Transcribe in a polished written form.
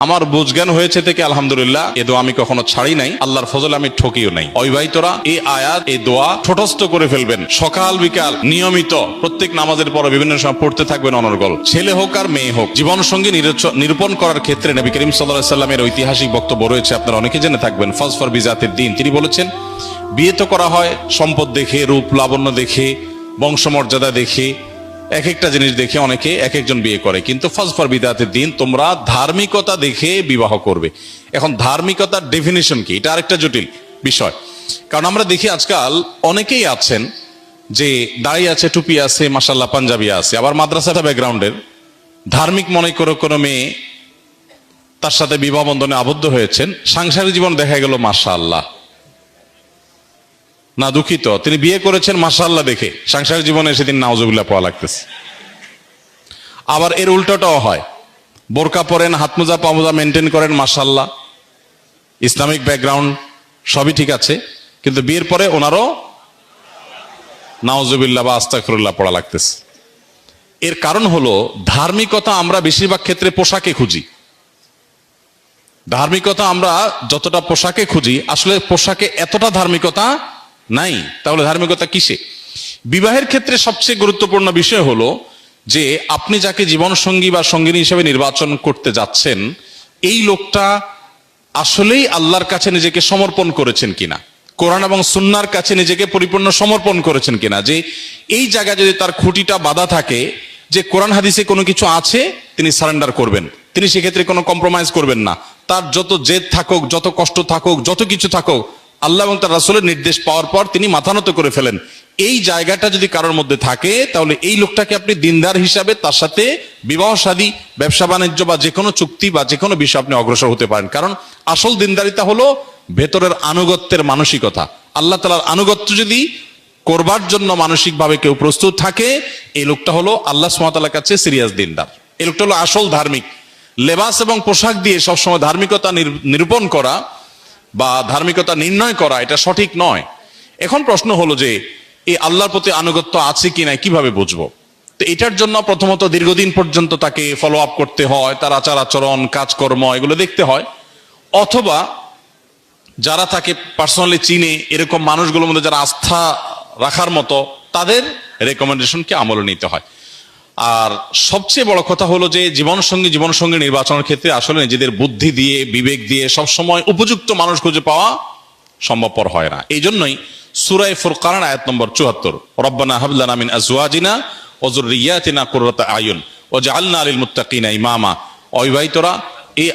আমার বুঝজ্ঞান হয়েছে থেকে আলহামদুলিল্লাহ, এ দোয়া আমি কখনো ছাড়ি নাই, আল্লাহর ফজলে আমি ঠকিও নাই। অবিবাহিতরা এই আয়াত, এই দোয়া ঠোঁটস্থ করে ফেলবেন, সকাল বিকাল নিয়মিত প্রত্যেক নামাজের পরে বিভিন্ন সময় পড়তে থাকবেন অনর্গল। ছেলে হোক আর মেয়ে হোক, জীবন সঙ্গী নিরূপণ করার ক্ষেত্রে নবী করিম সাল্লাল্লাহু আলাইহি সাল্লামের ঐতিহাসিক বক্তব্য রয়েছে, আপনারা অনেকে জেনে থাকবেন। ফাজফার বিজাতিদ দ্বীন, তিনি বলেছেন বিয়ে তো করা হয় সম্পদ দেখে, রূপ লাবণ্য দেখে, বংশমর্যাদা দেখে, এক একটা জিনিস দেখে অনেকে এক একজন বিয়ে করে, কিন্তু ফাজফার বিদাতের দিন, তোমরা ধার্মিকতা দেখে বিবাহ করবে। এখন ধার্মিকতার ডেফিনিশন কি, এটা আরেকটা জটিল বিষয়। কারণ আমরা দেখি আজকাল অনেকেই আছেন যে দাড়ি আছে, টুপি আছে, মাশাআল্লাহ পাঞ্জাবি আছে, আবার মাদ্রাসা ব্যাকগ্রাউন্ডের, ধার্মিক মনে করে কোনো মেয়ে তার সাথে বিবাহ বন্ধনে আবদ্ধ হয়েছেন, সাংসারিক জীবন দেখা গেল মাশাআল্লাহ, না দুঃখিত, তিনি বিয়ে করেছেন মাশাআল্লাহ দেখে, সাংসারিক জীবনে সেদিন নাউজুবিল্লাহ পাওয়া লাগতেছে। আবার এর উল্টোটাও হয়, বোরকা পরেন, হাত মোজা পা মোজা মেনটেন করেন মাশাআল্লাহ, ইসলামিক ব্যাকগ্রাউন্ড সবই ঠিক আছে, কিন্তু বিয়ের পরে ওনারও নাউজুবিল্লাহ বা আস্তাগফিরুল্লাহ পড়া লাগতেছে। এর কারণ হলো ধার্মিকতা আমরা বেশিরভাগ ক্ষেত্রে পোশাকে খুঁজি। ধার্মিকতা আমরা যতটা পোশাকে খুঁজি, আসলে পোশাকে এতটা ধার্মিকতা নাই। তাহলে ধার্মিকতা কিসে? বিবাহের ক্ষেত্রে সবচেয়ে গুরুত্বপূর্ণ বিষয় হলো যে আপনি যাকে জীবন সঙ্গী বা সঙ্গিনী হিসেবে নির্বাচন করতে যাচ্ছেন, এই লোকটা আসলেই আল্লাহর কাছে নিজেকে সমর্পণ করেছেন কিনা, কোরআন এবং সুন্নাহর কাছে নিজেকে পরিপূর্ণ সমর্পণ করেছেন কিনা। যে এই জায়গায় যদি তার খুঁটিটা বাঁধা থাকে যে কোরআন হাদিসে কোনো কিছু আছে, তিনি সারেন্ডার করবেন, তিনি সেক্ষেত্রে কোনো কম্প্রোমাইজ করবেন না। তার যত জেদ থাকুক, যত কষ্ট থাকুক, যত কিছু থাকুক, আল্লাহ এবং তার রাসূলের নির্দেশ পাওয়ার পর তিনি মাথা নত করে ফেলেন। এই জায়গাটা যদি কারোর মধ্যে থাকে, তাহলে এই লোকটাকে আপনি দিনদার হিসাবে তার সাথে বিবাহ শাদী, ব্যবসা বাণিজ্য বা যে কোনো চুক্তি বা যে কোনো বিষয় আপনি অগ্রসর হতে পারেন। কারণ আসল দিনদারিতা হলো ভেতরের আনুগত্যের মানসিকতা। আল্লাহ তাআলার আনুগত্য যদি করবার জন্য মানসিকভাবে কেউ প্রস্তুত থাকে, এই লোকটা হলো আল্লাহ সুবহানাহু ওয়া তাআলার কাছে সিরিয়াস দিনদার, এই লোকটা হলো আসল ধার্মিক। লেবাস এবং পোশাক দিয়ে সবসময় ধার্মিকতা নিরূপণ করা বা ধার্মিকতা নির্ণয় করা, এটা সঠিক নয়। এখন প্রশ্ন হলো যে এই আল্লাহর প্রতি আনুগত্য আছে কিনা কিভাবে বুঝবো? তো এটার জন্য প্রথমত দীর্ঘদিন পর্যন্ত তাকে ফলো আপ করতে হয়, তার আচার আচরণ, কাজকর্ম এগুলো দেখতে হয়। অথবা যারা তাকে পার্সোনালি চিনে, এরকম মানুষগুলোর মধ্যে যারা আস্থা রাখার মতো, তাদের রেকমেন্ডেশনকে আমলে নিতে হয়। আর সবচেয়ে বড় কথা হলো যে জীবনসঙ্গী নির্বাচনের ক্ষেত্রে আসলে নিজেদের বুদ্ধি দিয়ে, বিবেক দিয়ে সবসময় উপযুক্ত মানুষ খুঁজে পাওয়া সম্ভবপর হয় না। এই জন্যই সূরা ফুরকান আয়াত নম্বর ৭৪, রব্বানা হাব লানা মিন আজওয়াজিনা ওয়া যুররিয়াতিনা কুররাতা আয়ুন ওয়াজআলনা লিল মুত্তাকিনা ইমামা। অবিবাহিতরা এই